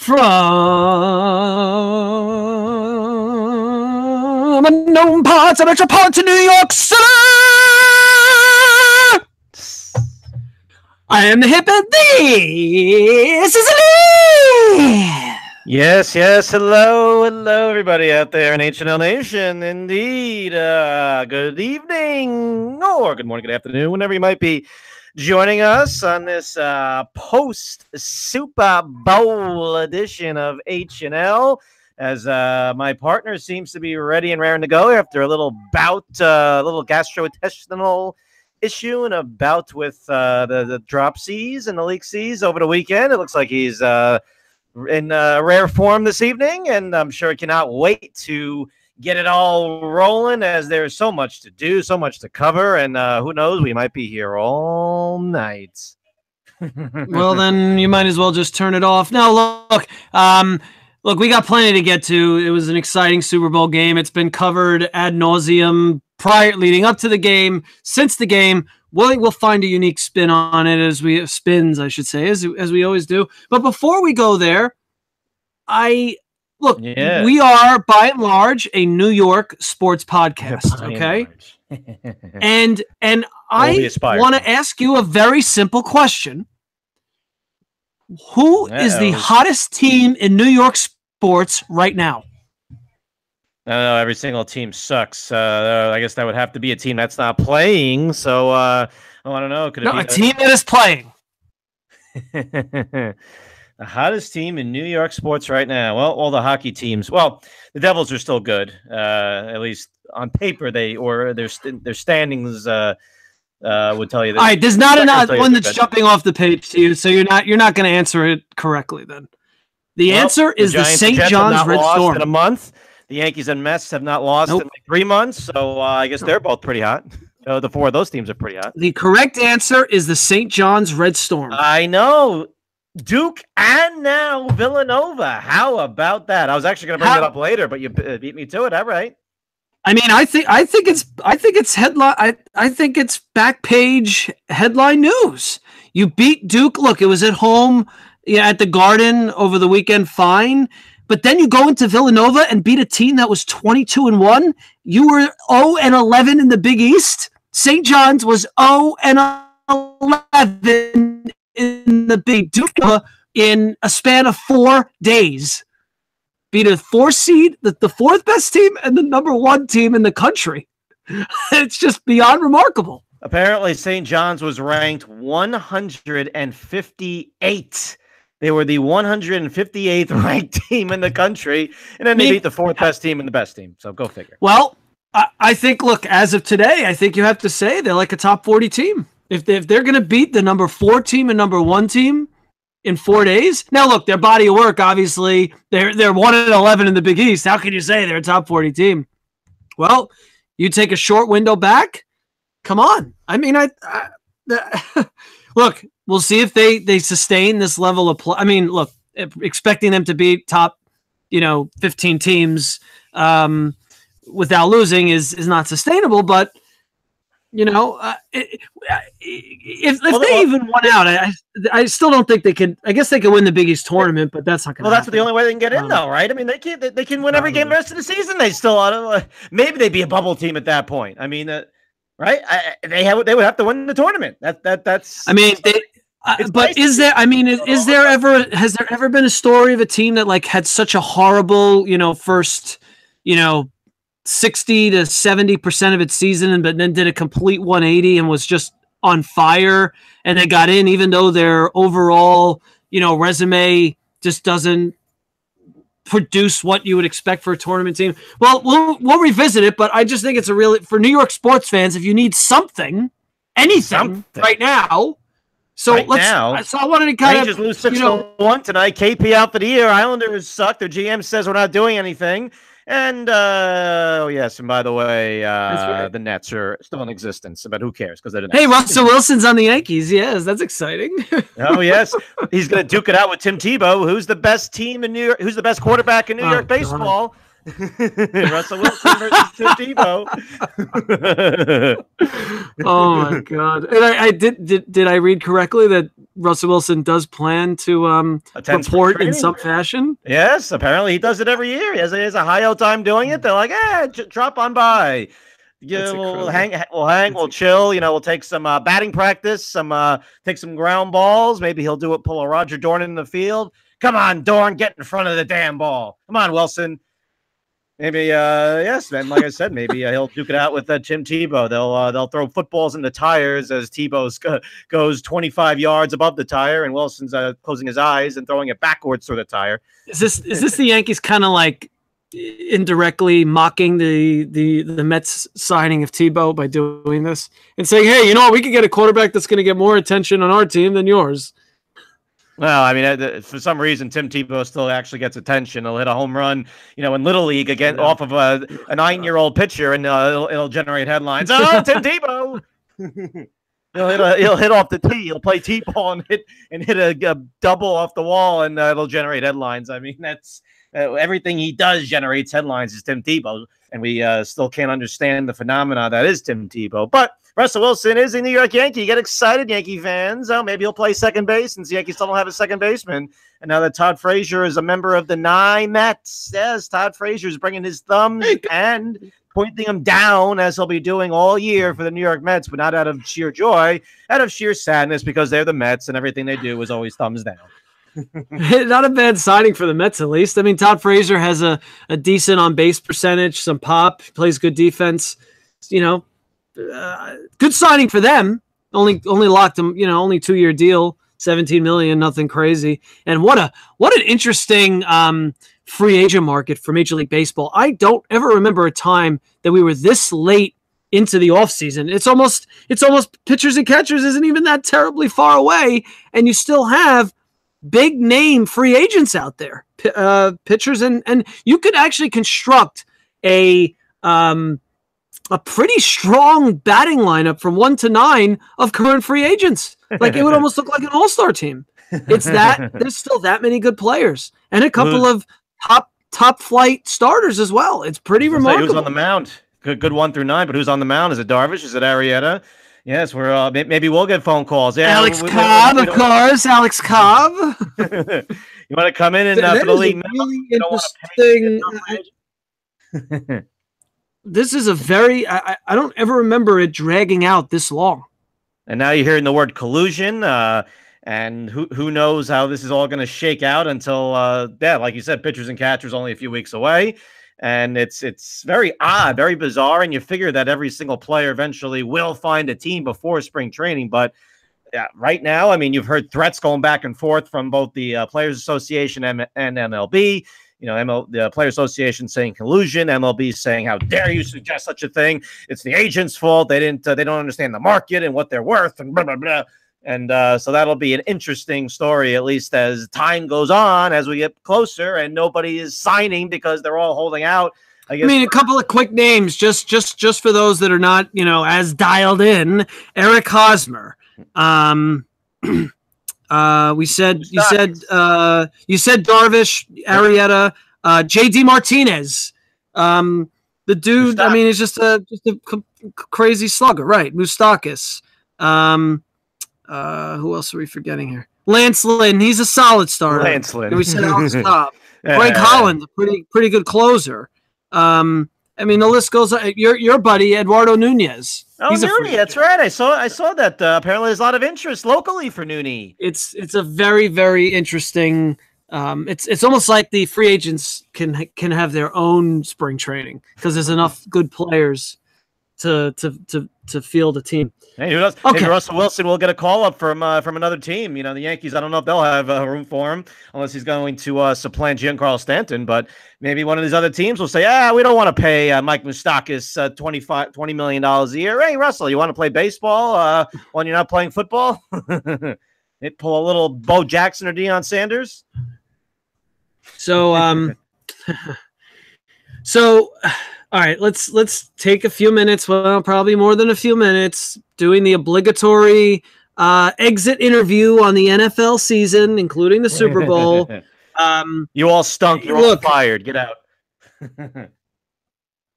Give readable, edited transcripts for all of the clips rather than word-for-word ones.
From unknown parts of metropolitan New York City, I am the hip and this is Lee. Yes, hello, everybody out there in H&L Nation. Indeed, good evening, or good morning, good afternoon, whenever you might be joining us on this post-Super Bowl edition of H&L, as my partner seems to be ready and raring to go after a little bout, a little gastrointestinal issue and a bout with the drop C's and the leak C's over the weekend. It looks like he's in rare form this evening, and I'm sure he cannot wait to get it all rolling, as there's so much to do, so much to cover, and who knows, we might be here all night. Well, then you might as well just turn it off. Now, look, we got plenty to get to. It was an exciting Super Bowl game. It's been covered ad nauseum leading up to the game, since the game. We'll find a unique spin on it as we always do. But before we go there, we are by and large a New York sports podcast, okay? and I want to ask you a very simple question. Who is the hottest team in New York sports right now? I don't know. Every single team sucks. I guess that would have to be a team that's not playing. So, I don't know. Could it be a team that is playing? The hottest team in New York sports right now. Well, all the hockey teams. Well, the Devils are still good. At least on paper, their standings would tell you that. All right, there's not one that's jumping off the page to you, so you're not going to answer it correctly. Then the answer is the St. John's Red Storm. In a month. The Yankees and Mets have not lost in like 3 months, so I guess they're both pretty hot. The four of those teams are pretty hot. The correct answer is the St. John's Red Storm. I know. Duke and now Villanova. How about that? I was actually going to bring it up later, but you beat me to it. All right. I mean, I think it's headline. I think it's back page headline news. You beat Duke. Look, it was at home, at the Garden over the weekend. Fine. But then you go into Villanova and beat a team that was 22-1. You were 0-11 in the Big East. St. John's was 0-11 in the Big Duke in a span of 4 days. Beat a 4 seed, the fourth best team, and the number 1 team in the country. It's just beyond remarkable. Apparently, St. John's was ranked 158. They were the 158th ranked team in the country, and then they beat the 4th best team and the best team. So go figure. Well, I think, look, as of today, I think you have to say they're like a top 40 team. If they're going to beat the number 4 team and number 1 team in 4 days. Now, look, their body of work, obviously, they're 1-11 in the Big East. How can you say they're a top 40 team? Well, you take a short window back. Come on. I mean, look. We'll see if they sustain this level of play. I mean, look, expecting them to beat top, 15 teams without losing is not sustainable. But if they even won out, I still don't think they can. I guess they can win the Big East tournament, but that's not going to. Well, that's the only way they can get in, though, right? I mean, they can win every game the rest of the season. They still maybe they'd be a bubble team at that point. I mean, right? They would have to win the tournament. That's. I mean, but has there ever been a story of a team that had such a horrible, first, 60 to 70% of its season, but then did a complete 180 and was just on fire, and they got in, even though their overall, resume just doesn't produce what you would expect for a tournament team? Well, we'll revisit it, but I just think it's for New York sports fans, if you need anything right now. So So I wanted to kind Rangers lose 6-1 tonight. KP out for the year. Islanders suck. Their GM says we're not doing anything. And and by the way, the Nets are still in existence, but who cares? Because they're the Nets. Hey, Russell Wilson's on the Yankees. Yes, that's exciting. Oh yes, he's going to duke it out with Tim Tebow, who's the best team in New York, who's the best quarterback in New York baseball. Russell Wilson versus Tim Tebow. Oh my God! And I did I read correctly that Russell Wilson does plan to report in some fashion? Yes, apparently he does it every year. He has a high old time doing it. They're like, drop on by. Yeah, we'll chill. You know, we'll take some batting practice, take some ground balls. Maybe he'll pull a Roger Dorn in the field. Come on, Dorn, get in front of the damn ball. Come on, Wilson. Maybe, yes, man. Like I said, maybe he'll duke it out with Tim Tebow. They'll throw footballs in the tires as Tebow goes 25 yards above the tire, and Wilson's closing his eyes and throwing it backwards through the tire. Is this the Yankees kind of like indirectly mocking the Mets signing of Tebow by doing this and saying, "Hey, you know what? We could get a quarterback that's going to get more attention on our team than yours." Well, I mean, for some reason, Tim Tebow still actually gets attention. He'll hit a home run, you know, in Little League again off of a 9-year-old pitcher, and it'll generate headlines. Oh, Tim Tebow! He'll hit off the tee. He'll play T-ball and hit a double off the wall, and it'll generate headlines. I mean, that's everything he does generates headlines. Is Tim Tebow, and we still can't understand the phenomena that is Tim Tebow, but. Russell Wilson is a New York Yankee. Get excited, Yankee fans. Oh, maybe he'll play second base since the Yankees still don't have a second baseman. And now that Todd Frazier is a member of the Mets, yes, Todd Frazier is bringing his thumbs and pointing them down as he'll be doing all year for the New York Mets, but not out of sheer joy, out of sheer sadness because they're the Mets and everything they do is always thumbs down. Not a bad signing for the Mets, at least. I mean, Todd Frazier has a decent on-base percentage, some pop, plays good defense, you know. Good signing for them. Only locked him, you know, only 2-year deal, $17 million, nothing crazy. And what an interesting free agent market for Major League Baseball. I don't ever remember a time that we were this late into the offseason. It's almost pitchers and catchers isn't even that terribly far away, and you still have big name free agents out there. Pitchers and you could actually construct a pretty strong batting lineup from 1 to 9 of current free agents. Like it would almost look like an all-star team. It's that there's still that many good players and a couple of top flight starters as well. It's pretty remarkable. Who's on the mound? Good 1 through 9, but who's on the mound? Is it Darvish? Is it Arrieta? Yes, we're maybe we'll get phone calls. Yeah, Alex Cobb, of course. Alex Cobb. You want to come in and for the league? Really interesting. This is a very I don't ever remember it dragging out this long. And now you're hearing the word collusion, and who knows how this is all going to shake out until like you said, pitchers and catchers only a few weeks away, and it's very odd, very bizarre, and you figure that every single player eventually will find a team before spring training, but right now, I mean, you've heard threats going back and forth from both the Players Association and MLB. You know, the Player Association saying collusion, MLB saying, how dare you suggest such a thing? It's the agent's fault. They don't understand the market and what they're worth and blah, blah, blah. And so that'll be an interesting story, at least as time goes on, as we get closer and nobody is signing because they're all holding out. I mean, a couple of quick names, just for those that are not, you know, as dialed in. Eric Hosmer. You said Darvish, Arrieta, JD Martinez. The dude, Moustakis. I mean, is just a crazy slugger, right? Moustakis. Who else are we forgetting here? Lance Lynn, he's a solid starter. Lance Lynn. We said Alex Cobb. Greg Holland, pretty good closer. I mean, the list goes on. Your buddy, Eduardo Nunez. Oh, Nooney, that's right. I saw that. Apparently, there's a lot of interest locally for Nooney. It's a very, very interesting. It's almost like the free agents can have their own spring training because there's enough good players to field a team. Hey, who knows? Okay. Maybe Russell Wilson will get a call up from another team. You know, the Yankees, I don't know if they'll have room for him unless he's going to supplant Giancarlo Stanton. But maybe one of these other teams will say, we don't want to pay Mike Moustakis $20 million a year. Hey, Russell, you want to play baseball when you're not playing football? They pull a little Bo Jackson or Deion Sanders. So, all right, let's take a few minutes, well, probably more than a few minutes, doing the obligatory exit interview on the NFL season, including the Super Bowl. You all stunk. You're all fired. Get out.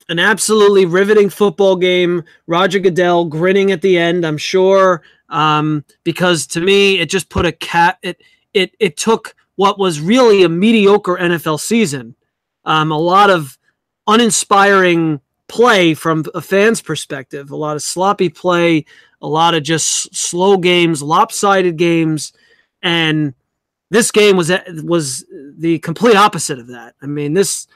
An absolutely riveting football game. Roger Goodell grinning at the end, I'm sure, because to me it just put a cat. It took what was really a mediocre NFL season, a lot of uninspiring play from a fan's perspective, a lot of sloppy play, a lot of just slow games, lopsided games, and this game was the complete opposite of that. I mean, this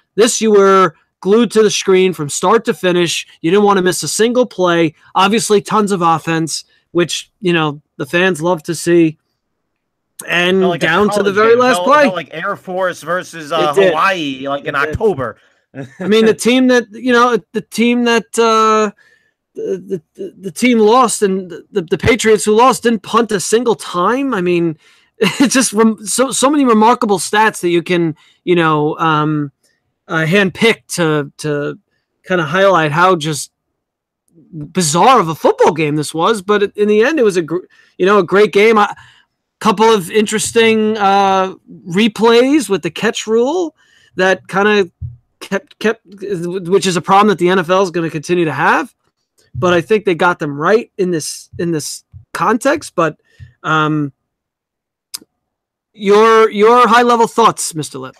you were glued to the screen from start to finish. You didn't want to miss a single play. Obviously, tons of offense, which the fans love to see. And like down to the very last play, felt like Air Force versus Hawaii, like in October. I mean, the team that the team lost, and the Patriots who lost didn't punt a single time. I mean, it's just so many remarkable stats that you can handpick to kind of highlight how just bizarre of a football game this was. But in the end, it was a great game. A couple of interesting replays with the catch rule that kind of kept, which is a problem that the NFL is going to continue to have. But I think they got them right in this context. But your high level thoughts, Mr. Lip.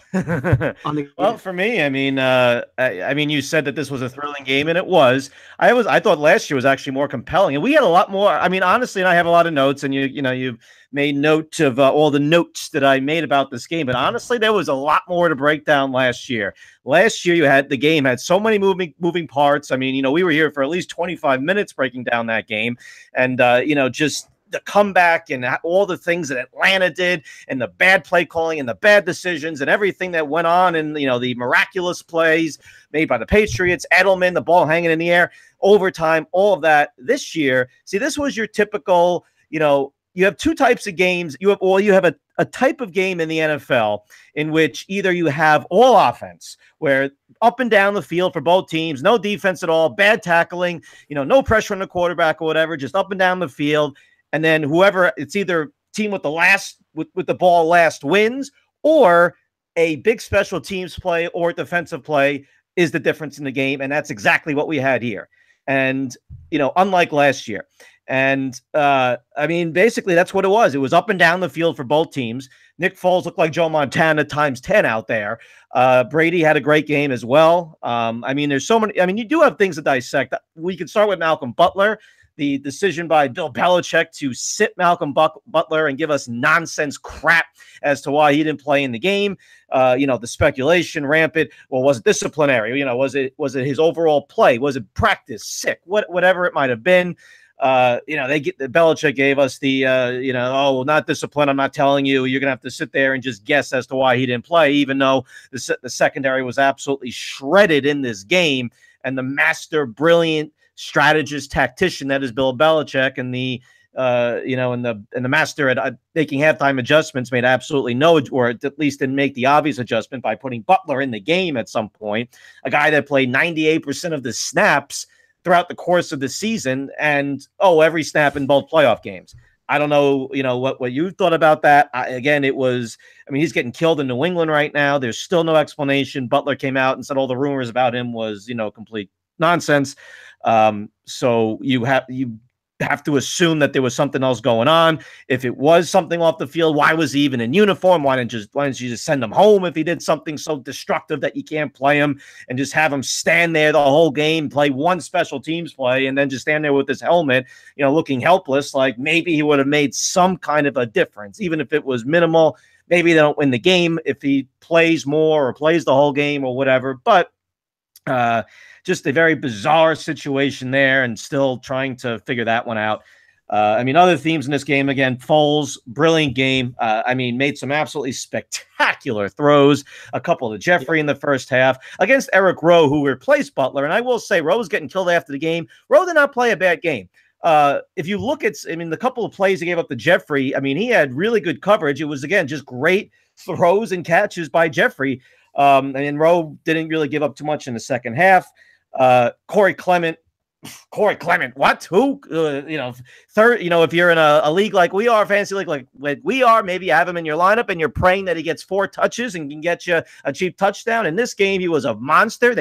Well, for me, I mean, you said that this was a thrilling game, and it was. I thought last year was actually more compelling, and we had a lot more. I mean, honestly, and I have a lot of notes, and you've made note of all the notes that I made about this game. But honestly, there was a lot more to break down last year. Last year, the game had so many moving parts. I mean, we were here for at least 25 minutes breaking down that game, and just the comeback and all the things that Atlanta did and the bad play calling and the bad decisions and everything that went on and, the miraculous plays made by the Patriots, Edelman, the ball hanging in the air, overtime, all of that. This year, see, this was your typical, you have two types of games. You have a type of game in the NFL in which either you have all offense, where up and down the field for both teams, no defense at all, bad tackling, no pressure on the quarterback or whatever, just up and down the field. And then whoever, it's either team with the ball last wins, or a big special teams play or defensive play is the difference in the game. And that's exactly what we had here. And, unlike last year. And, I mean, basically that's what it was. It was up and down the field for both teams. Nick Foles looked like Joe Montana times 10 out there. Brady had a great game as well. I mean, there's so many. I mean, you do have things to dissect. We could start with Malcolm Butler. The decision by Bill Belichick to sit Malcolm Butler and give us nonsense crap as to why he didn't play in the game. The speculation rampant. Well, was it disciplinary? Was it his overall play? Was it practice? Sick? Whatever it might have been. Belichick gave us the, not discipline. I'm not telling you. You're going to have to sit there and just guess as to why he didn't play, even though the secondary was absolutely shredded in this game. And the master, brilliant strategist, tactician that is Bill Belichick, and the master at making halftime adjustments made absolutely no, or at least didn't make the obvious adjustment by putting Butler in the game at some point, a guy that played 98% of the snaps throughout the course of the season, and every snap in both playoff games. I don't know, what you thought about that. He's getting killed in New England right now. There's still no explanation. Butler came out and said all the rumors about him was, complete nonsense. So you have to assume that there was something else going on. If it was something off the field, why was he even in uniform? Why didn't you just send him home if he did something so destructive that you can't play him, and just have him stand there the whole game, play one special teams play, and then just stand there with his helmet, looking helpless? Like, maybe he would have made some kind of a difference, even if it was minimal. Maybe they don't win the game if he plays more or plays the whole game or whatever. But just a very bizarre situation there, and still trying to figure that one out. Other themes in this game, again, Foles, brilliant game. Made some absolutely spectacular throws, a couple to Jeffrey in the first half against Eric Rowe, who replaced Butler. And I will say, Rowe was getting killed after the game. Rowe did not play a bad game. If you look at, the couple of plays he gave up to Jeffrey, he had really good coverage. It was, again, just great throws and catches by Jeffrey. Rowe didn't really give up too much in the second half. Corey Clement, Corey Clement, what? Who? Third. If you're in a league like we are, fantasy league like we are, maybe you have him in your lineup and you're praying that he gets 4 touches and can get you a cheap touchdown. In this game, he was a monster.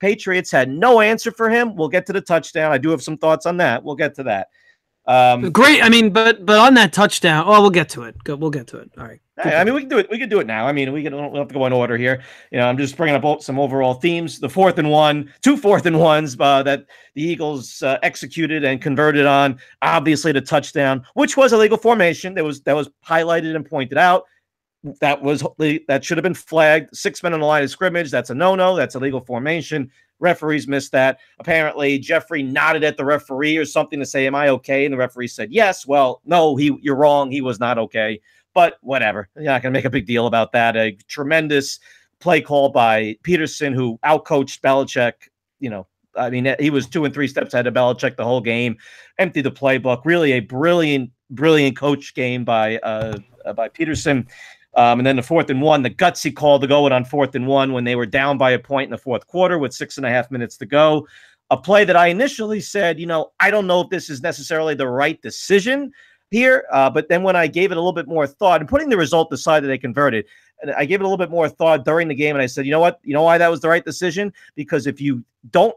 Patriots had no answer for him. We'll get to the touchdown. I do have some thoughts on that. We'll get to that. Great. I mean, but on that touchdown, we'll get to it. We'll get to it. All right. I mean, we can do it. We can do it now. I mean, we'll have to go in order here. I'm just bringing up some overall themes. The 4th and 1, 2 4th and 1s that the Eagles executed and converted on. Obviously, the touchdown, which was a legal formation, that was highlighted and pointed out. That should have been flagged. 6 men on the line of scrimmage. That's a no-no. That's a legal formation. Referees missed that. Apparently, Jeffrey nodded at the referee or something to say, "Am I okay?" And the referee said, "Yes." Well, no, you're wrong. He was not okay. But whatever. You're not going to make a big deal about that. A tremendous play call by Peterson, who outcoached Belichick. I mean, he was 2 and 3 steps ahead of Belichick the whole game. Emptied the playbook. Really a brilliant coach game by Peterson. And then the 4th and 1, the gutsy call to go it on 4th and 1 when they were down by a point in the 4th quarter with 6.5 minutes to go. A play that I initially said, I don't know if this is necessarily the right decision here. But then when I gave it a little bit more thought and putting the result aside that they converted, and I gave it a little bit more thought during the game, and I said, you know what? You know why that was the right decision? Because if you don't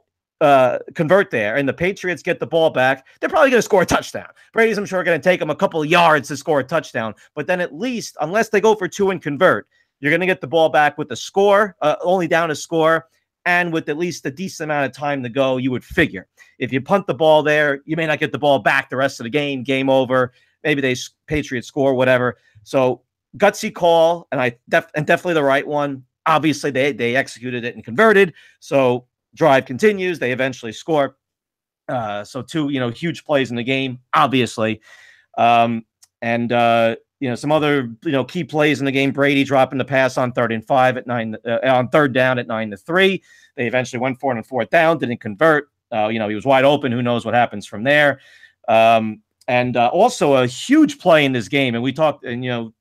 convert there and the Patriots get the ball back, they're probably going to score a touchdown. Brady's, I'm sure, going to take them a couple of yards to score a touchdown. But then at least, unless they go for 2 and convert, you're going to get the ball back with the score, only down a score, and with at least a decent amount of time to go, you would figure. If you punt the ball there, you may not get the ball back the rest of the game over. Maybe Patriots score, whatever. So gutsy call, and definitely the right one. Obviously, they executed it and converted. So drive continues. They eventually score. So 2, huge plays in the game, obviously. Some other, key plays in the game. Brady dropping the pass on 3rd and 5 at 9, on 3rd down at 9-3. They eventually went for it on 4th down, didn't convert. He was wide open. Who knows what happens from there? And also a huge play in this game. And we talked, and,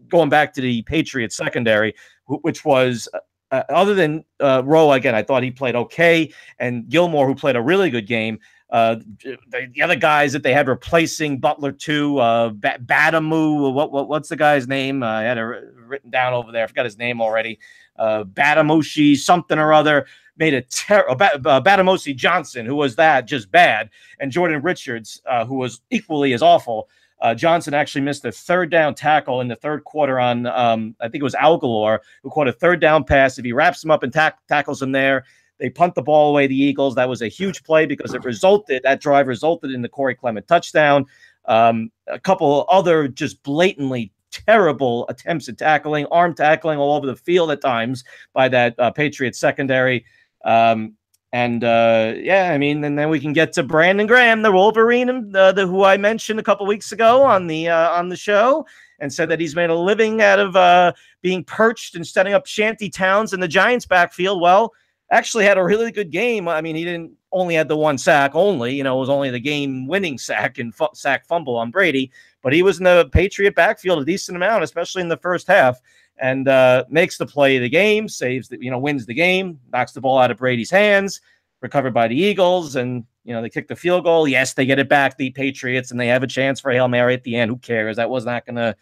going back to the Patriots secondary, which was, other than Rowe, again, I thought he played okay. And Gilmore, who played a really good game. The other guys that they had replacing Butler too, Badamu, what's the guy's name? I had it written down over there. I forgot his name already. Badamushi something or other made a Badamosi Johnson, who was just bad, and Jordan Richards, who was equally as awful. Johnson actually missed a 3rd down tackle in the 3rd quarter on, I think it was Algalore, who caught a 3rd down pass. If he wraps him up and tackles him there, they punt the ball away, the Eagles. That was a huge play because that drive resulted in the Corey Clement touchdown. A couple other just blatantly terrible attempts at tackling, arm tackling all over the field at times by that Patriots secondary. And then we can get to Brandon Graham, the Wolverine, who I mentioned a couple weeks ago on the show, and said that he's made a living out of being perched and setting up shanty towns in the Giants' backfield. Well, actually had a really good game. I mean, he didn't only had the 1 sack only, it was only the game-winning sack and sack fumble on Brady, but he was in the Patriot backfield a decent amount, especially in the first half, and makes the play of the game, wins the game, knocks the ball out of Brady's hands, recovered by the Eagles, and, they kick the field goal. Yes, they get it back, the Patriots, and they have a chance for a Hail Mary at the end. Who cares? That was not going to,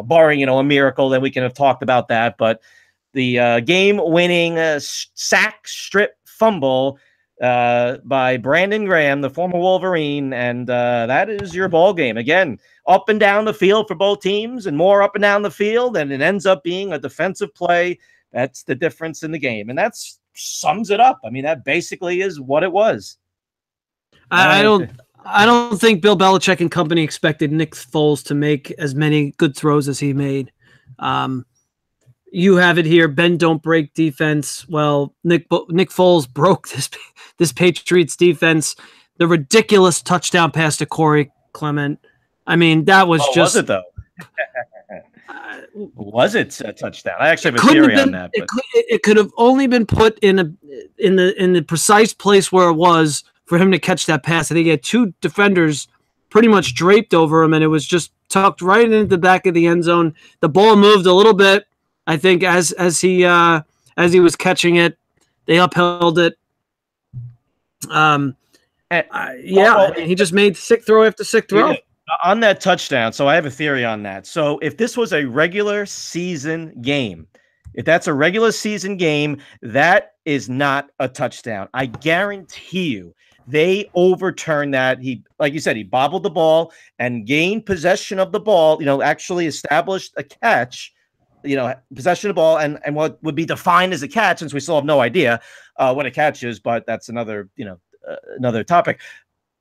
barring, a miracle, then we can have talked about that, but the game-winning sack strip fumble by Brandon Graham, the former Wolverine, and that is your ball game. Again, up and down the field for both teams, and more up and down the field, and it ends up being a defensive play. That's the difference in the game, and that sums it up. I mean, that basically is what it was. I don't think Bill Belichick and company expected Nick Foles to make as many good throws as he made. You have it here, bend don't break defense. Well, Nick Foles broke this Patriots defense. The ridiculous touchdown pass to Corey Clement. I mean, that was just. Was it though? Was it a touchdown? I actually have a theory on that. But. It could have only been put in the precise place where it was for him to catch that pass. I think he had 2 defenders pretty much draped over him, and it was just tucked right into the back of the end zone. The ball moved a little bit. I think as he was catching it, they upheld it. Yeah, he just made sick throw after sick throw. On that touchdown, so I have a theory on that. So if this was a regular season game, if that's a regular season game, that is not a touchdown. I guarantee you they overturned that. He, like you said, he bobbled the ball and gained possession of the ball, actually established a catch, possession of the ball and what would be defined as a catch, since we still have no idea what a catch is, but that's another, another topic.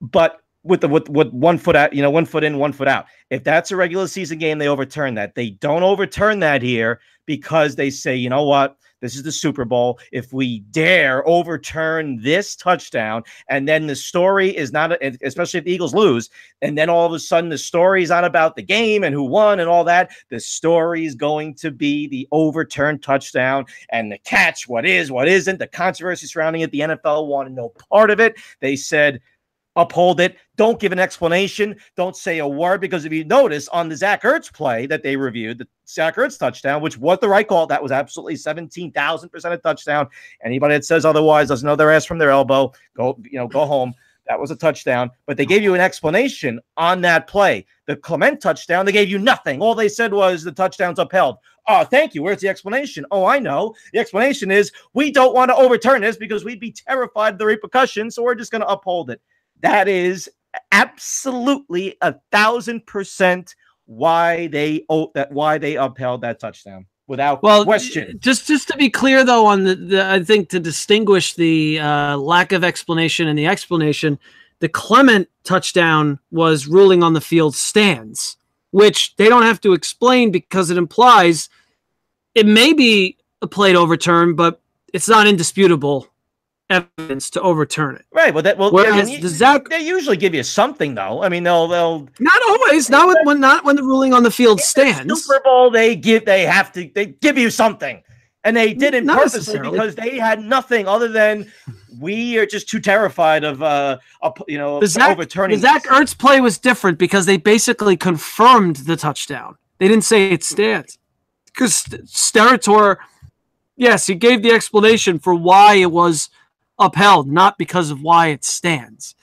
But with 1 foot out, 1 foot in, 1 foot out. If that's a regular season game, they overturn that. They don't overturn that here because they say, you know what? This is the Super Bowl. If we dare overturn this touchdown, and then the story is not, especially if the Eagles lose, and then all of a sudden the story is not about the game and who won and all that. The story is going to be the overturned touchdown and the catch, what is, what isn't, the controversy surrounding it. The NFL wanted no part of it. They said, uphold it. Don't give an explanation. Don't say a word, because if you notice on the Zach Ertz play that they reviewed, the Zach Ertz touchdown, which was the right call, that was absolutely 17,000% a touchdown. Anybody that says otherwise doesn't know their ass from their elbow. Go home. That was a touchdown. But they gave you an explanation on that play. The Clement touchdown, they gave you nothing. All they said was the touchdown's upheld. Oh, thank you. Where's the explanation? Oh, I know. The explanation is we don't want to overturn this because we'd be terrified of the repercussions, so we're just going to uphold it. That is absolutely 1,000% why they upheld that touchdown without question. Just to be clear, though, on I think to distinguish the lack of explanation and the explanation, the Clement touchdown was ruling on the field stands, which they don't have to explain because it implies it may be a plate overturn, but it's not indisputable evidence to overturn it. Right. Well, whereas they usually give you something, though. I mean, they'll not always, not when the ruling on the field stands. Super Bowl, they give you something, and they did it purposely because they had nothing other than we are just too terrified of overturning. The Zach Ertz play was different because they basically confirmed the touchdown. They didn't say it stands because Sterator, yes, he gave the explanation for why it was upheld, not because of why it stands.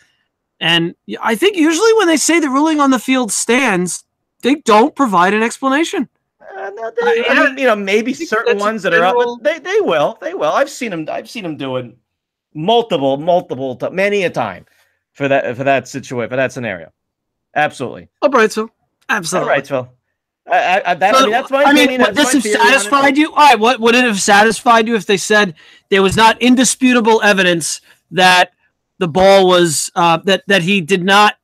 And I think usually when they say the ruling on the field stands, they don't provide an explanation. Maybe certain ones that are up, but they will. I've seen them do it multiple many a time for that situation, for that scenario. Absolutely. All right, so absolutely. All right, so that's my opinion. Would this have satisfied you? All right, what would it have satisfied you if they said there was not indisputable evidence that the ball was that he did not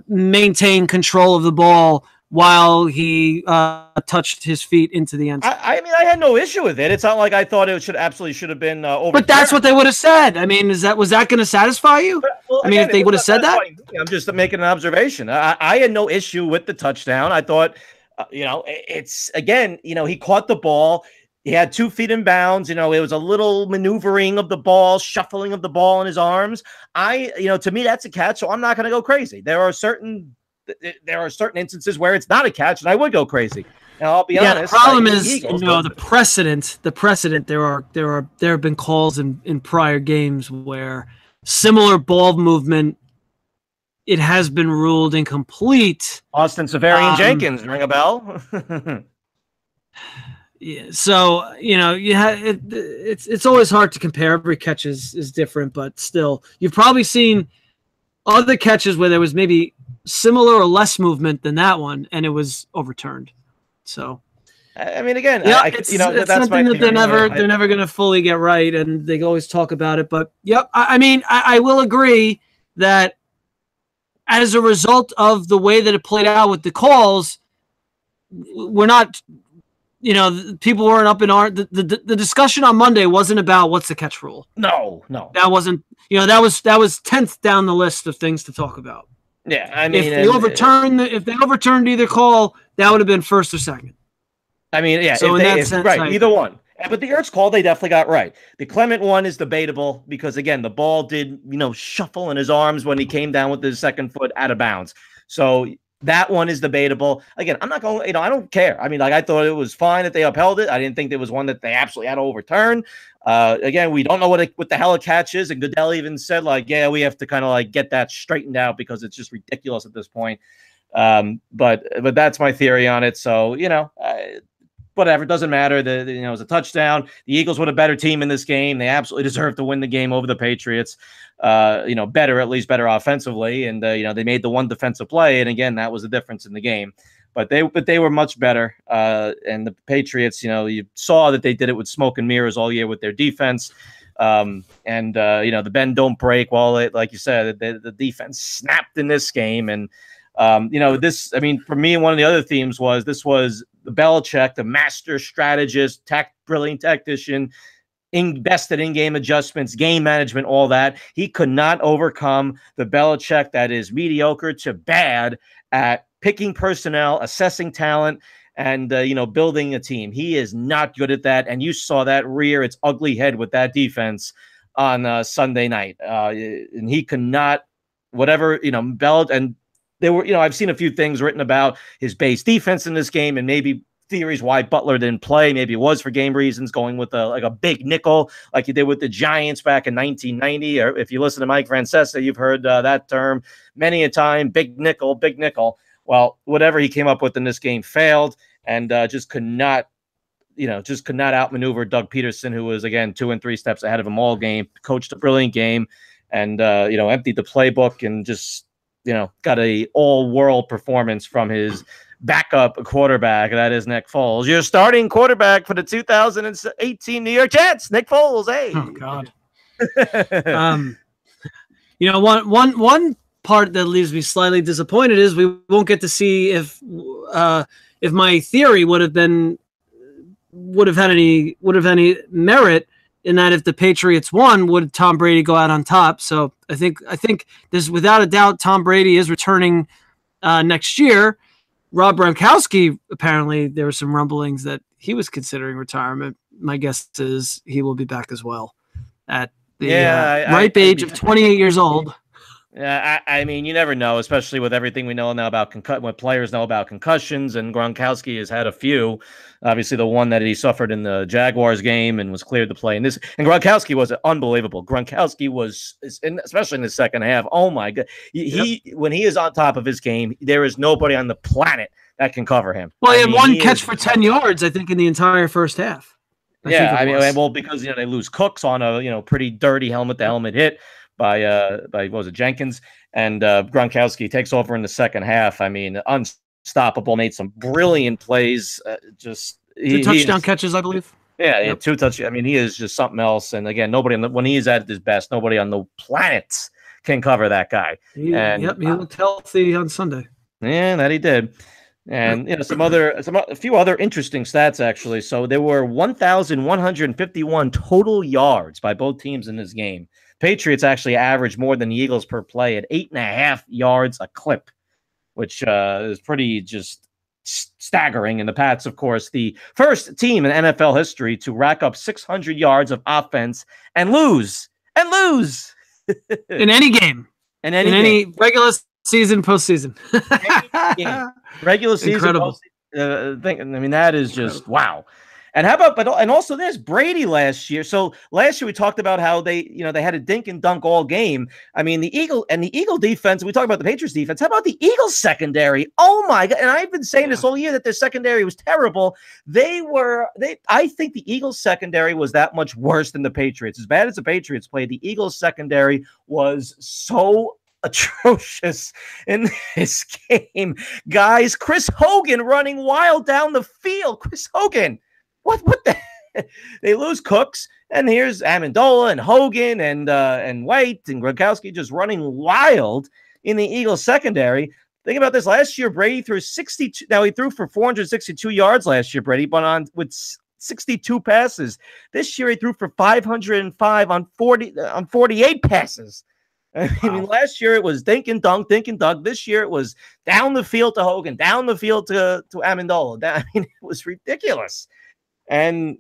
maintain control of the ball while he touched his feet into the end zone? I mean, I had no issue with it. It's not like I thought it should have been overturned. But that's what they would have said. I mean, was that going to satisfy you? Well, again, if they would have said that? I'm just making an observation. I had no issue with the touchdown. I thought, it's, again, he caught the ball. He had 2 feet in bounds. It was a little maneuvering of the ball, shuffling of the ball in his arms. To me, that's a catch, so I'm not going to go crazy. There are certain instances where it's not a catch, and I would go crazy. Now, I'll be honest. The problem is, the precedent. There have been calls in prior games where similar ball movement, it has been ruled incomplete. Austin Severian Jenkins, ring a bell? Yeah, so it's always hard to compare. Every catch is different, but still, you've probably seen other catches where there was maybe similar or less movement than that one, and it was overturned. So, I mean, again, it's that's something that they're never going to fully get right, and they always talk about it. But I mean, I will agree that as a result of the way that it played out with the calls, we're not. People weren't up in arms. The discussion on Monday wasn't about what's the catch rule. No. That wasn't. That was 10th down the list of things to talk about. Yeah, I mean, if they overturned either call, that would have been first or second. I mean, yeah. So either one. But the Ertz call, they definitely got right. The Clement one is debatable because, again, the ball did, shuffle in his arms when he came down with his second foot out of bounds. So That one is debatable. Again, I'm not going, I don't care. I mean, like, I thought it was fine that they upheld it. I didn't think there was one that they absolutely had to overturn. Again, we don't know what the hell a catch is. And Goodell even said, like, yeah, we have to kind of like get that straightened out because it's just ridiculous at this point. But that's my theory on it. So, whatever, it doesn't matter. It was a touchdown. The Eagles were a better team in this game. They absolutely deserve to win the game over the Patriots. At least better offensively, and they made the one defensive play, and again, that was the difference in the game. But they were much better. And the Patriots, you saw that they did it with smoke and mirrors all year with their defense. The bend don't break. Well, like you said, the defense snapped in this game, and this. I mean, for me, one of the other themes was this was the Belichick, the master strategist, brilliant tactician, invested in game adjustments, game management, all that. He could not overcome the Belichick that is mediocre to bad at picking personnel, assessing talent, and building a team. He is not good at that, and you saw that rear its ugly head with that defense on Sunday night. And he could not, and there were, I've seen a few things written about his base defense in this game, and maybe theories why Butler didn't play. Maybe it was for game reasons, going with a big nickel like he did with the Giants back in 1990. Or if you listen to Mike Francesa, you've heard that term many a time, big nickel, big nickel. Well, whatever he came up with in this game failed, and just could not outmaneuver Doug Peterson, who was, again, 2 and 3 steps ahead of him all game, coached a brilliant game, and, emptied the playbook and just, got a all-world performance from his backup quarterback. That is Nick Foles. Your starting quarterback for the 2018 New York Jets, Nick Foles. Hey. Oh, God. One part that leaves me slightly disappointed is we won't get to see if my theory would have had any merit, in that if the Patriots won, would Tom Brady go out on top? So I think there's, without a doubt, Tom Brady is returning next year. Rob Gronkowski, apparently there were some rumblings that he was considering retirement. My guess is he will be back as well at the ripe age of 28 years old. Yeah, I mean, you never know, especially with everything we know now about what players know about concussions, and Gronkowski has had a few. Obviously, the one that he suffered in the Jaguars game and was cleared to play in this. And Gronkowski was unbelievable. Gronkowski was, especially in the second half. Oh my God, when he is on top of his game, there is nobody on the planet that can cover him. Well, he had one catch for 10 yards, I think, in the entire first half. Because they lose Cooks on a pretty dirty helmet-to-helmet hit by what was it, Jenkins, and Gronkowski takes over in the second half. I mean, unstoppable, made some brilliant plays. Two touchdown catches, I believe. Yeah, 2 touchdowns. I mean, he is just something else. And again, when he is at his best, nobody on the planet can cover that guy. He looked healthy on Sunday. Yeah, that he did. And a few other interesting stats, actually. So there were 1,151 total yards by both teams in this game. Patriots actually averaged more than the Eagles per play at 8.5 yards a clip, which is pretty just staggering. And the Pats, of course, the first team in NFL history to rack up 600 yards of offense and lose in any game, in any regular season, postseason. Regular season, incredible. That is just wow. And how about, and also there's Brady last year. So last year we talked about how they had a dink and dunk all game. I mean, the Eagle defense, we talk about the Patriots defense. How about the Eagles secondary? Oh my God. And I've been saying this all year that their secondary was terrible. I think the Eagles secondary was that much worse than the Patriots. As bad as the Patriots played, the Eagles secondary was so atrocious in this game. Guys, Chris Hogan running wild down the field. Chris Hogan. What the heck? They lose Cooks, and here's Amendola and Hogan and White and Gronkowski just running wild in the Eagles secondary. Think about this. Last year, Brady threw 62. Now, he threw for 462 yards last year, Brady, but with 62 passes. This year, he threw for 505 on 48 passes. I mean, last year it was dink and dunk. This year it was down the field to Hogan, down the field to Amendola. I mean, it was ridiculous. And,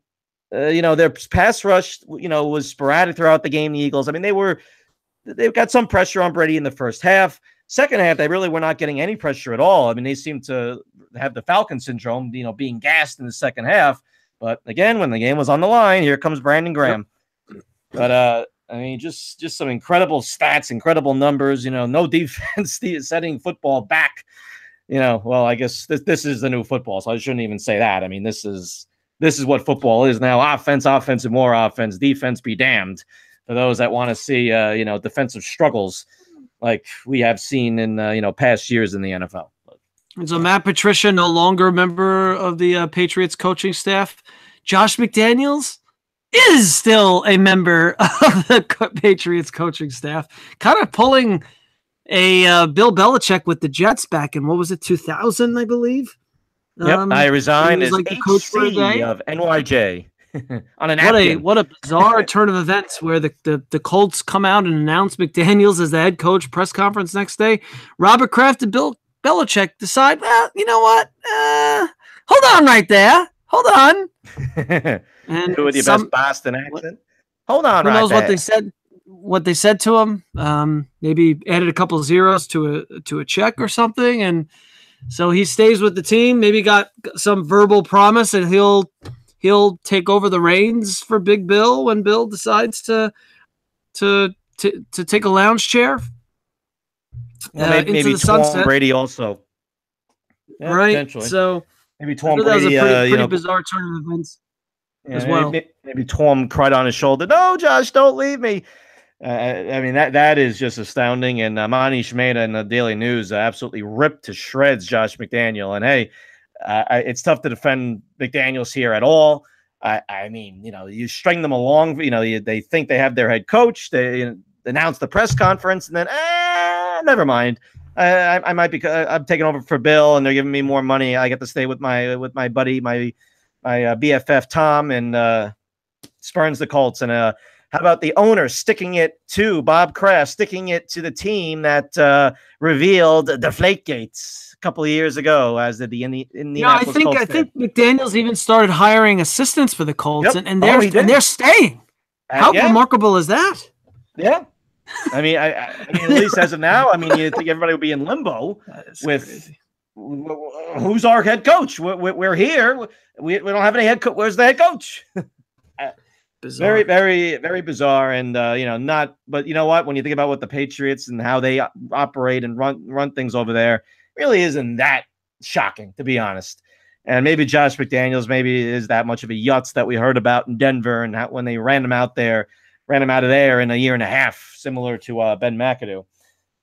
their pass rush, was sporadic throughout the game, the Eagles. I mean, they've got some pressure on Brady in the first half. Second half, they really were not getting any pressure at all. I mean, they seemed to have the Falcon syndrome, being gassed in the second half. But again, when the game was on the line, here comes Brandon Graham. Yep. But I mean, just some incredible stats, incredible numbers. No defense setting football back. Well, I guess this is the new football, so I shouldn't even say that. I mean, this is what football is now: offense, and more offense. Defense be damned. For those that want to see, defensive struggles like we have seen in past years in the NFL. So Matt Patricia no longer a member of the Patriots coaching staff. Josh McDaniels is still a member of the Patriots coaching staff, kind of pulling a Bill Belichick with the Jets back in, what was it, 2000, I believe? Yep, I resigned as like the coach for a day of NYJ. On an what a bizarre turn of events where the Colts come out and announce McDaniels as the head coach. Press conference next day. Robert Kraft and Bill Belichick decide, well, you know what? Hold on right there. Hold on. And do with your best Boston accent. Hold on. Who knows what they said? What they said to him? Maybe added a couple of zeros to a check or something, and so he stays with the team. Maybe got some verbal promise, and he'll take over the reins for Big Bill when Bill decides to take a lounge chair. Well, maybe Tom Brady also. Yeah, right. So maybe Tom Brady. That was a pretty bizarre turn of events as well. Maybe Tom cried on his shoulder. No, Josh, don't leave me. I mean, that is just astounding. And Manish Mehta in the Daily News absolutely ripped to shreds Josh McDaniel. And hey, it's tough to defend McDaniels here at all. I mean, you string them along. They think they have their head coach. They announce the press conference, and then never mind. I might be. I'm taking over for Bill, and they're giving me more money. I get to stay with my buddy, my BFF Tom, and spurns the Colts. And how about the owner sticking it to Bob Kraft, sticking it to the team that revealed the Deflategates a couple of years ago, as did the Indianapolis Colts. I think McDaniels even started hiring assistants for the Colts, yep. and they're staying. How remarkable is that? Yeah. I mean, at least as of now, I mean, you think everybody would be in limbo with who's our head coach? We're here. We don't have any head coach. Where's the head coach? Bizarre. Very, very, very bizarre. And, not, but you know what? When you think about what the Patriots and how they operate and run things over there, it really isn't that shocking, to be honest. And maybe Josh McDaniels maybe is that much of a yutz that we heard about in Denver, and when they ran him out of there in a year and a half, similar to Ben McAdoo.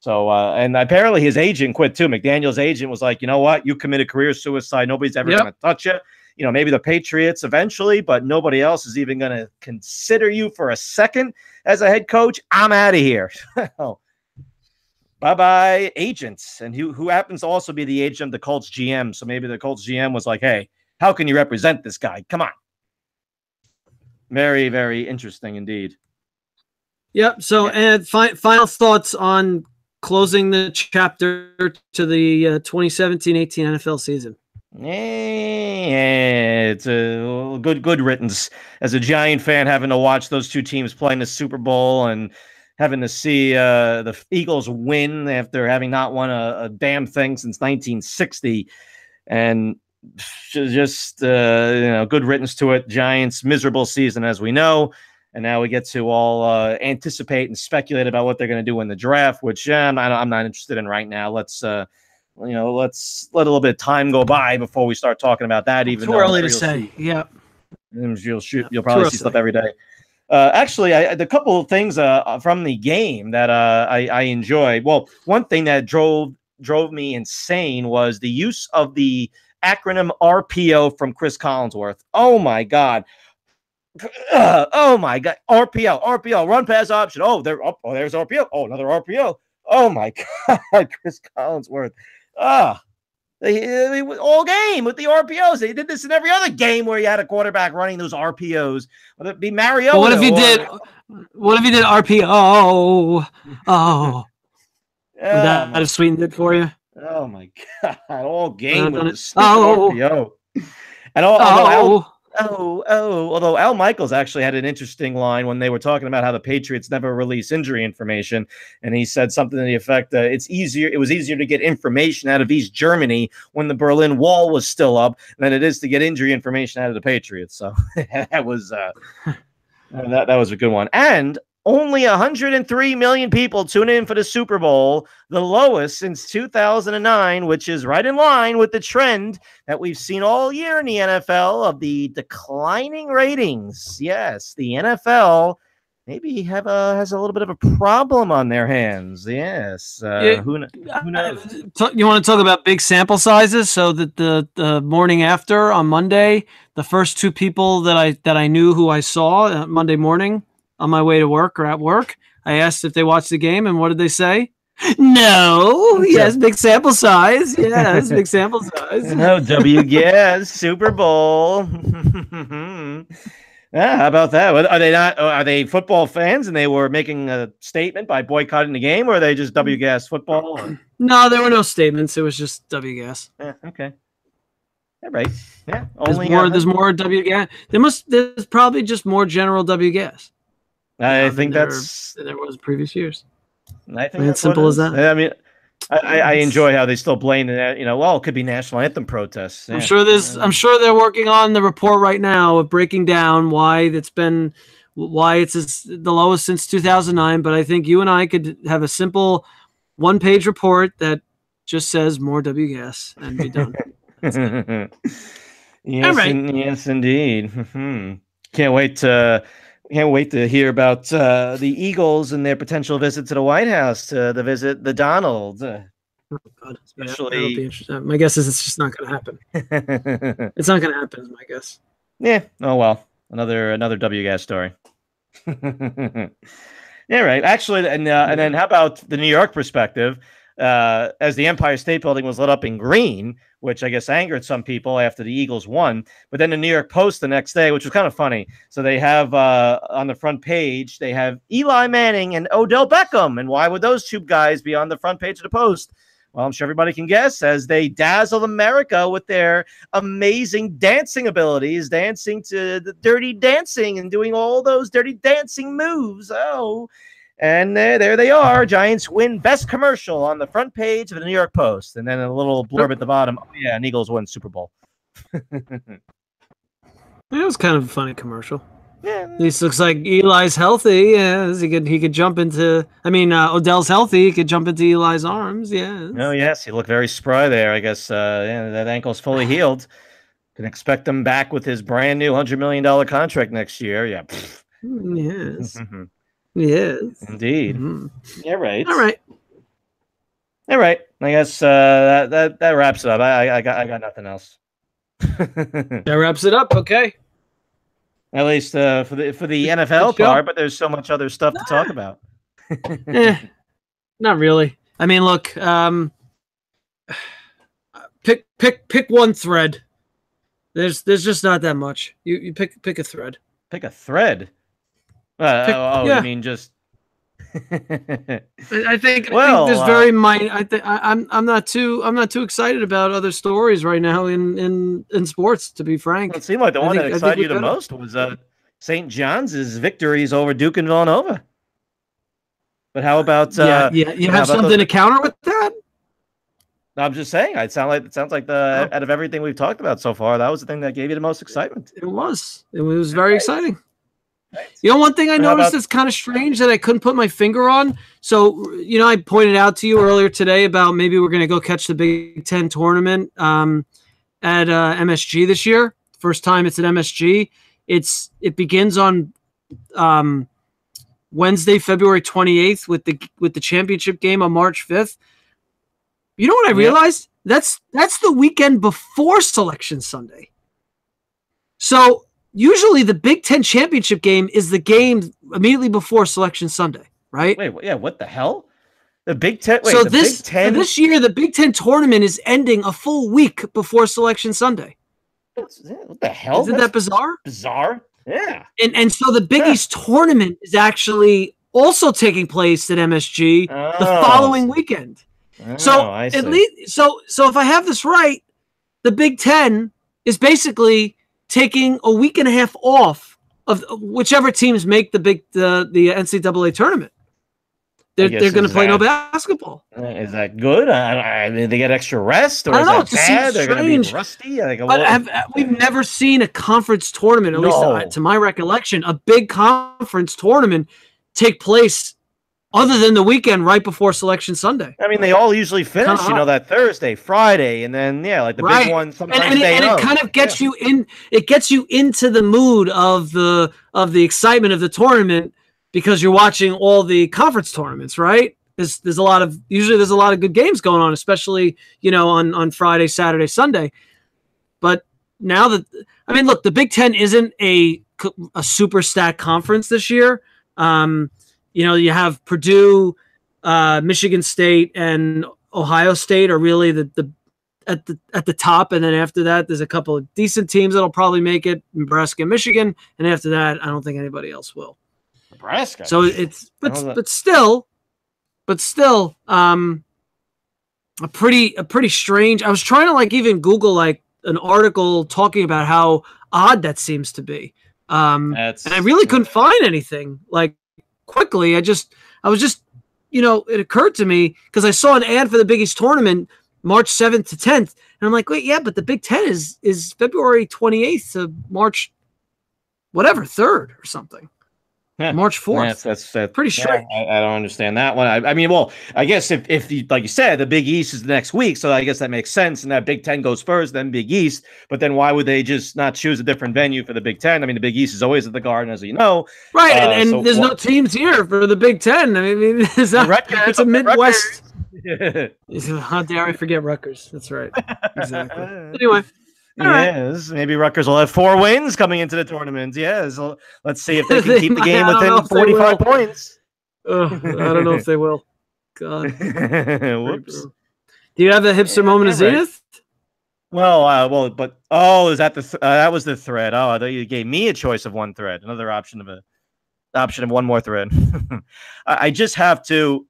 So, and apparently his agent quit too. McDaniel's agent was like, you know what? You committed career suicide. Nobody's ever going to touch you. Maybe the Patriots eventually, but nobody else is even going to consider you for a second as a head coach. I'm out of here. Bye-bye, agents. And who happens to also be the agent of the Colts GM. So maybe the Colts GM was like, hey, how can you represent this guy? Come on. Very, very interesting indeed. Yep. So, and final thoughts on closing the chapter to the 2017-18 NFL season. Yeah, it's a good riddance. As a Giant fan, having to watch those two teams playing the Super Bowl and having to see the Eagles win after having not won a damn thing since 1960, and just good riddance to it. Giants miserable season, as we know. And now we get to all anticipate and speculate about what they're going to do in the draft, which I'm not interested in right now. Let's let a little bit of time go by before we start talking about that. Even too early to say. Yeah, you'll probably see stuff every day. Actually, the couple of things from the game that I enjoyed. Well, one thing that drove me insane was the use of the acronym RPO from Chris Collinsworth. Oh my God. Oh my God. RPO, run pass option. Oh, there's RPO. Oh, another RPO. Oh my God, Chris Collinsworth. All game with the RPOs. They did this in every other game where you had a quarterback running those RPOs. Whether it be Mario. What if you did RPO? Oh. Would that have sweetened it for you? Oh my God. All game with the RPO. And Although Al Michaels actually had an interesting line when they were talking about how the Patriots never release injury information, and he said something to the effect that it was easier to get information out of East Germany when the Berlin Wall was still up than it is to get injury information out of the Patriots. So that was that was a good one. And only 103 million people tune in for the Super Bowl, the lowest since 2009, which is right in line with the trend that we've seen all year in the NFL of the declining ratings. Yes, the NFL maybe has a little bit of a problem on their hands. Yes. Who knows? You want to talk about big sample sizes? So that the morning after on Monday, the first two people that I knew who I saw Monday morning on my way to work or at work, I asked if they watched the game, and what did they say? No. Yes, big sample size. Yes, big sample size. No, yes, Super Bowl. Yeah, how about that? Are they not? Are they football fans and they were making a statement by boycotting the game, or are they just WGAS football? Or? No, there were no statements. It was just WGAS. Yeah, okay. All right. Yeah. There's more WGAS. There's probably just more general WGAS. I think that's than there was previous years. I think it's simple as that. I mean, I enjoy how they still blame that. Well, it could be national anthem protests. Yeah. I'm sure they're working on the report right now of breaking down why it's the lowest since 2009. But I think you and I could have a simple one-page report that just says more WGAS and be done. Yes, right. Yes, indeed. Can't wait to hear about the Eagles and their potential visit to the White House to visit the Donald. Oh, God. Especially, be interesting. My guess is it's just not going to happen. It's not going to happen, is my guess. Yeah. Oh well, another WGAS story. Yeah, right. Actually, and then how about the New York perspective? As the Empire State Building was lit up in green, which I guess angered some people after the Eagles won. But then the New York Post the next day, which was kind of funny. So they have on the front page, they have Eli Manning and Odell Beckham. And why would those two guys be on the front page of the Post? Well, I'm sure everybody can guess, as they dazzle America with their amazing dancing abilities, dancing to the Dirty Dancing and doing all those Dirty Dancing moves. Oh, and there they are. Giants win best commercial on the front page of the New York Post. And then a little blurb at the bottom. Oh, yeah, and Eagles win Super Bowl. It was kind of a funny commercial. Yeah. This looks like Eli's healthy. Yeah, he could jump into. Odell's healthy. He could jump into Eli's arms. Yeah. Oh yes, he looked very spry there. I guess that ankle's fully healed. Can expect him back with his brand new $100 million contract next year. Yeah. Yes. Yes. Indeed. Mm-hmm. Yeah. Right. All right. All right. I guess that wraps it up. I got nothing else. That wraps it up. Okay. At least for the NFL part, but there's so much other stuff to talk about. Not really. I mean, look, pick one thread. There's just not that much. You pick a thread. Pick a thread. You mean just? I think there's very minor. I'm not too excited about other stories right now in sports. To be frank, it seemed like the one that excited you the most was St. John's victories over Duke and Villanova. But how about you have something to counter with that? I'm just saying. It sounds like out of everything we've talked about so far, that was the thing that gave you the most excitement. It was very exciting. Right. You know, one thing I noticed that's kind of strange that I couldn't put my finger on. So, I pointed out to you earlier today about maybe we're going to go catch the Big Ten tournament at MSG this year. First time it's at MSG. It begins on Wednesday, February 28th with the championship game on March 5th. You know what I realized? That's the weekend before Selection Sunday. So usually the Big Ten championship game is the game immediately before Selection Sunday, right? Wait, yeah, what the hell? The Big Ten. So this year, the Big Ten tournament is ending a full week before Selection Sunday. What the hell? Isn't that bizarre? Bizarre, yeah. And so the Big East tournament is actually also taking place at MSG the following weekend. So at least, so if I have this right, the Big Ten is basically taking a week and a half off of whichever teams make the NCAA tournament. They're going to play no basketball. Is that good? I mean, they get extra rest, or I don't know. is that bad? They're going to be rusty. We've never seen a conference tournament, at least to my recollection, a big conference tournament take place other than the weekend right before Selection Sunday. I mean, they all usually finish, that Thursday, Friday, and then like the big one sometimes and it kind of gets you in. It gets you into the mood of the excitement of the tournament because you're watching all the conference tournaments, right? There's a lot of good games going on, especially on Friday, Saturday, Sunday. But now look, the Big Ten isn't a super stacked conference this year. You have Purdue, Michigan State, and Ohio State are really at the top, and then after that, there's a couple of decent teams that'll probably make it, Nebraska, and Michigan, and after that, I don't think anybody else will. Nebraska. So it's but still, a pretty strange. I was trying to even Google an article talking about how odd that seems to be, and I really couldn't find anything quickly. I was just it occurred to me because I saw an ad for the Big East tournament March 7th to 10th, and I'm like, wait, yeah, but the Big Ten is February 28th to March whatever 3rd or something. Yeah. March 4th. That's pretty strange. I don't understand that one. I mean, I guess if you, like you said, the Big East is the next week, so I guess that makes sense. And that Big Ten goes first, then Big East. But then why would they just not choose a different venue for the Big Ten? I mean, the Big East is always at the Garden, as you know. Right, and so there's no teams here for the Big Ten. I mean, it's a Midwest. How dare I forget Rutgers? That's right. Exactly. Anyway. Yes, maybe Rutgers will have 4 wins coming into the tournament. Yes, so let's see if they can keep the game within 45 points. I don't know if they will. God. Whoops. Do you have the hipster moment of Zenith? Well, is that that was the thread? Oh, I thought you gave me a choice of one thread, another option of one more thread. I just have to.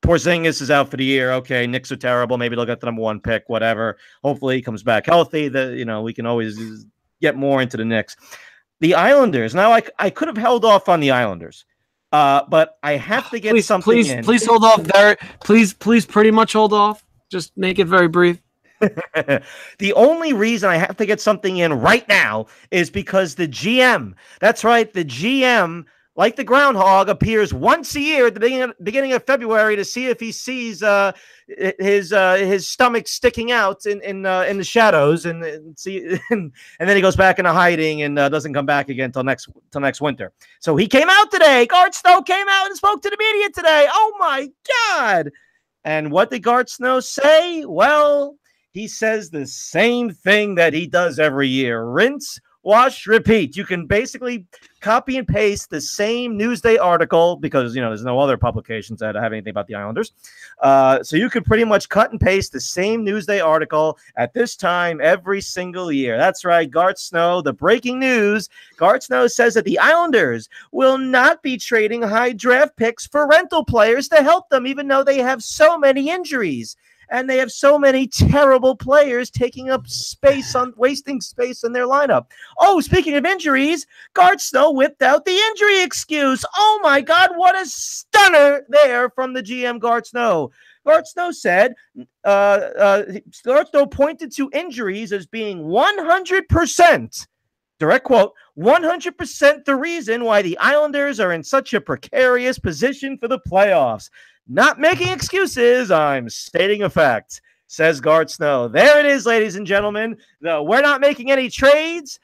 Porzingis is out for the year. Okay, Knicks are terrible. Maybe they'll get the number 1 pick, whatever. Hopefully he comes back healthy. We can always get more into the Knicks. The Islanders. Now, I could have held off on the Islanders, but I have to get something in. Please hold off there. Please pretty much hold off. Just make it very brief. The only reason I have to get something in right now is because the GM, that's right, the GM, like the groundhog, appears once a year at the beginning of February to see if he sees his stomach sticking out in the shadows, and then he goes back into hiding and doesn't come back again till next winter. So he came out today. Garth Snow came out and spoke to the media today. Oh my God! And what did Garth Snow say? Well, he says the same thing that he does every year: rinse, wash, repeat. You can basically copy and paste the same Newsday article because, there's no other publications that have anything about the Islanders. So you could pretty much cut and paste the same Newsday article at this time every single year. That's right, Garth Snow, the breaking news. Garth Snow says that the Islanders will not be trading high draft picks for rental players to help them, even though they have so many injuries. And they have so many terrible players taking up wasting space in their lineup. Oh, speaking of injuries, Garth Snow whipped out the injury excuse. Oh my God, what a stunner there from the GM Garth Snow. Garth Snow said, Garth Snow pointed to injuries as being 100%, direct quote, 100% the reason why the Islanders are in such a precarious position for the playoffs. Not making excuses, I'm stating a fact, says Garth Snow. There it is, ladies and gentlemen. We're not making any trades.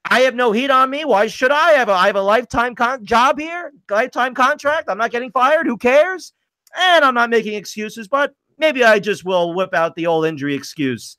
I have no heat on me. Why should I? I have a lifetime job here, lifetime contract. I'm not getting fired. Who cares? And I'm not making excuses, but maybe I just will whip out the old injury excuse.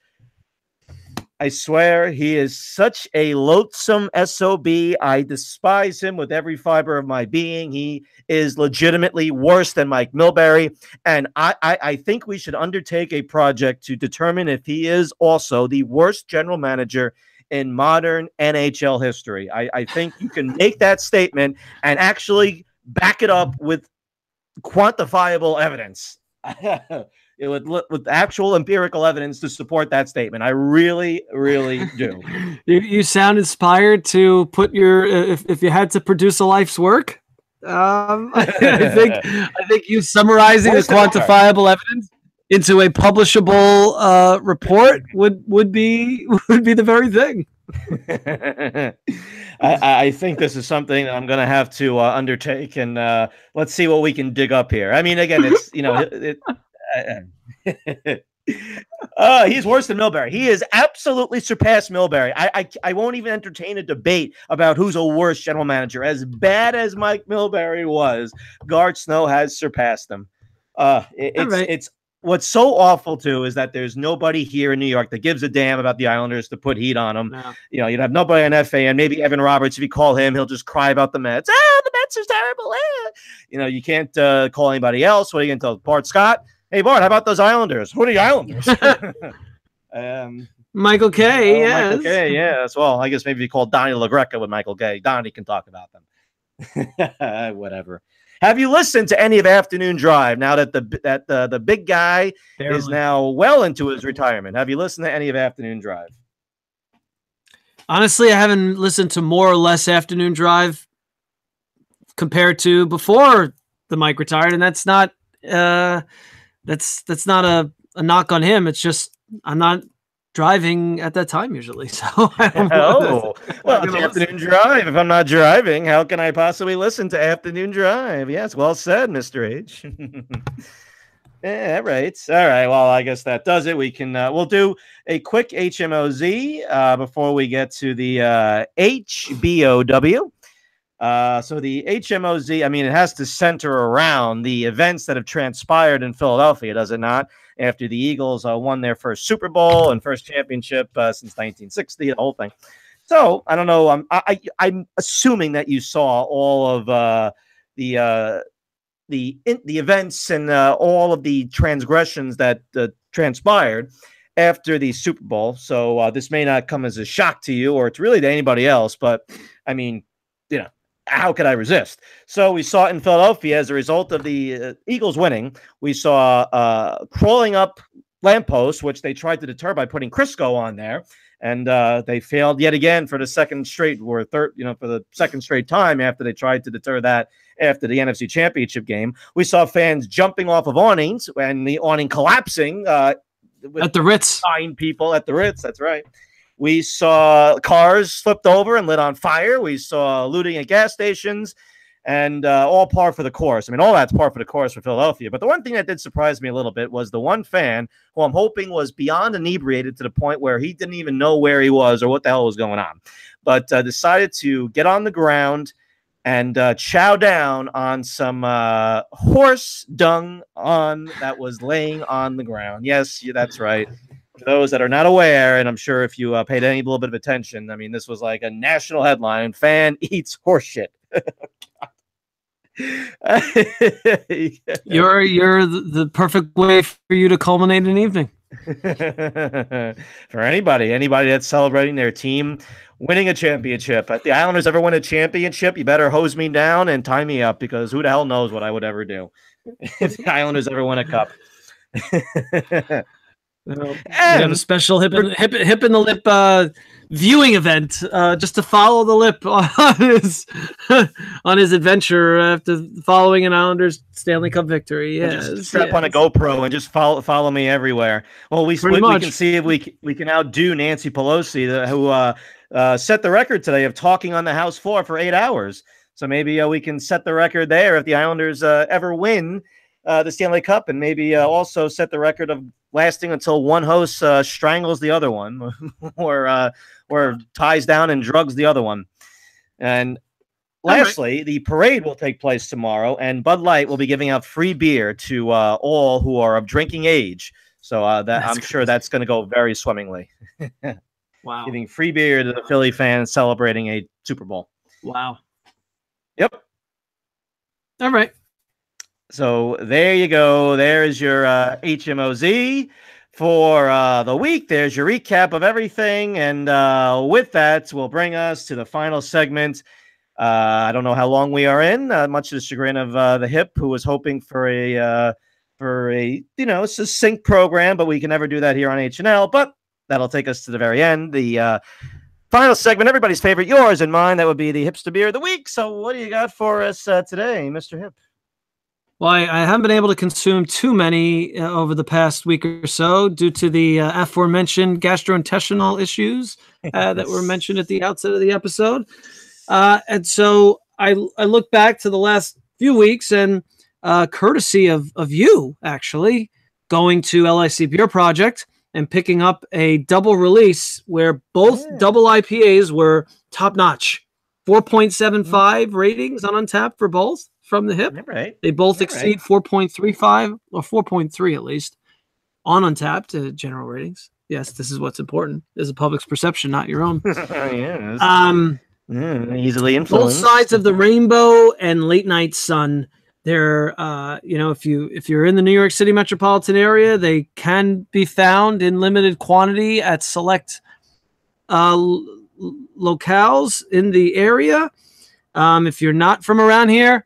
I swear he is such a loathsome SOB. I despise him with every fiber of my being. He is legitimately worse than Mike Milbury. And I think we should undertake a project to determine if he is also the worst general manager in modern NHL history. I think you can make that statement and actually back it up with quantifiable evidence. with actual empirical evidence to support that statement. I really, really do. You sound inspired to put your if you had to produce a life's work. I think you summarizing the quantifiable evidence into a publishable report would be the very thing. I think this is something that I'm going to have to undertake, and let's see what we can dig up here. I mean, again, it's he's worse than Milbury. He has absolutely surpassed Milbury. I won't even entertain a debate about who's a worse general manager. As bad as Mike Milbury was, Garth Snow has surpassed him. It's what's so awful too is that there's nobody here in New York that gives a damn about the Islanders to put heat on them. No. You'd have nobody on FAN. Maybe Evan Roberts, if you call him, he'll just cry about the Mets. The Mets are terrible. You can't call anybody else. What are you going to tell Bart Scott? Hey, Bart, how about those Islanders? Who are the Islanders? Michael Kay, yes. Michael Kay, yes. Well, I guess maybe you call Donnie LaGreca with Michael Kay. Donnie can talk about them. Whatever. Have you listened to any of Afternoon Drive now that the big guy is now well into his retirement? Have you listened to any of Afternoon Drive? Honestly, I haven't listened to more or less Afternoon Drive compared to before the Mike retired, and that's not that's not a knock on him. It's just I'm not driving at that time usually, so I don't know. Well, it's Afternoon Drive. If I'm not driving, how can I possibly listen to Afternoon Drive? Yes, well said, Mr. H. Yeah, right. All right. Well, I guess that does it. We can we'll do a quick HMOZ before we get to the HBOW. So the HMOZ, I mean, it has to center around the events that have transpired in Philadelphia, does it not? After the Eagles won their first Super Bowl and first championship since 1960, the whole thing. So I don't know. I'm assuming that you saw all of the events and all of the transgressions that transpired after the Super Bowl. So this may not come as a shock to you, or it's really to anybody else. But I mean, how could I resist? So we saw it in Philadelphia as a result of the Eagles winning. We saw crawling up lampposts, which they tried to deter by putting Crisco on there, and they failed yet again for the second straight for the second straight time after they tried to deter that after the NFC Championship game. We saw fans jumping off of awnings and the awning collapsing at the Ritz. 9 people at the Ritz. That's right. We saw cars flipped over and lit on fire. We saw looting at gas stations, and all par for the course. I mean, all that's par for the course for Philadelphia. But the one thing that did surprise me a little bit was the one fan who I'm hoping was beyond inebriated to the point where he didn't even know where he was or what the hell was going on, but decided to get on the ground and chow down on some horse dung that was laying on the ground. Yes, that's right. For those that are not aware, and I'm sure if you paid any little bit of attention, I mean, this was like a national headline: fan eats horse shit. You're the perfect way for you to culminate an evening. For anybody that's celebrating their team winning a championship. If the Islanders ever win a championship, you better hose me down and tie me up, because who the hell knows what I would ever do if the Islanders ever win a cup. And have a special hip in the lip viewing event just to follow the lip on his adventure after following an Islanders Stanley Cup victory. Yes, just strap on a GoPro and just follow me everywhere. Well, we can see if we can outdo Nancy Pelosi, who set the record today of talking on the House floor for 8 hours. So maybe we can set the record there if the Islanders ever win the Stanley Cup, and maybe also set the record of lasting until one host strangles the other one or ties down and drugs the other one. And lastly, the parade will take place tomorrow, and Bud Light will be giving out free beer to all who are of drinking age. So I'm sure that's going to go very swimmingly. Wow. Giving free beer to the Philly fans celebrating a Super Bowl. Wow. Yep. All right. So there you go. There's your HMOZ for the week. There's your recap of everything. And with that, will bring us to the final segment. I don't know how long we are in, much to the chagrin of the Hip, who was hoping for a for a succinct program, but we can never do that here on H&L. But that'll take us to the very end. The final segment, everybody's favorite, yours and mine. That would be the Hipster Beer of the Week. So what do you got for us today, Mr. Hip? Well, I haven't been able to consume too many over the past week or so due to the aforementioned gastrointestinal issues that were mentioned at the outset of the episode. And so I look back to the last few weeks and courtesy of you, actually, going to LIC Beer Project and picking up a double release where both double IPAs were top-notch. 4.75 ratings on Untappd for both from the Hip. Right. They both exceed 4.35 or 4.3 at least on Untappd general ratings. Yes, this is what's important. Is the public's perception, not your own. Yes. Easily influenced. Both sides of the rainbow and Late Night Sun. They're, if you're in the New York City metropolitan area, they can be found in limited quantity at select locales in the area. If you're not from around here,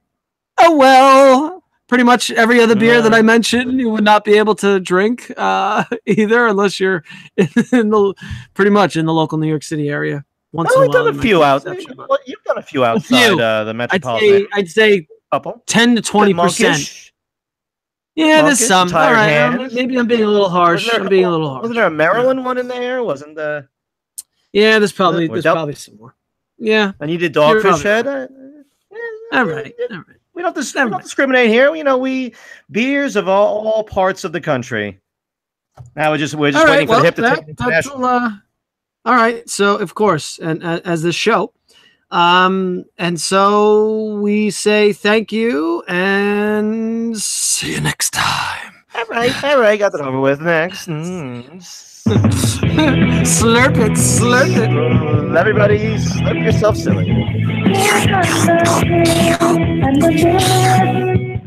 oh well. Pretty much every other beer that I mentioned, you would not be able to drink either, unless you're pretty much in the local New York City area. Once in a while, done a few out. You've done a few outside the metropolitan. I'd say 10 to 20%. Yeah, there's some. All right, maybe I'm being a little harsh. I'm being a little harsh. Wasn't there a Maryland one in there? Wasn't the? Yeah, there's probably some more. Yeah, and you did Dogfish Head. All right. We don't discriminate here. We beers of all parts of the country. Now we're just waiting for the Hip to take international. All right. So of course, and as the show, and so we say thank you and see you next time. All right. Got that over with. Next. Slurp it. Everybody, slurp yourself silly.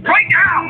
Right now!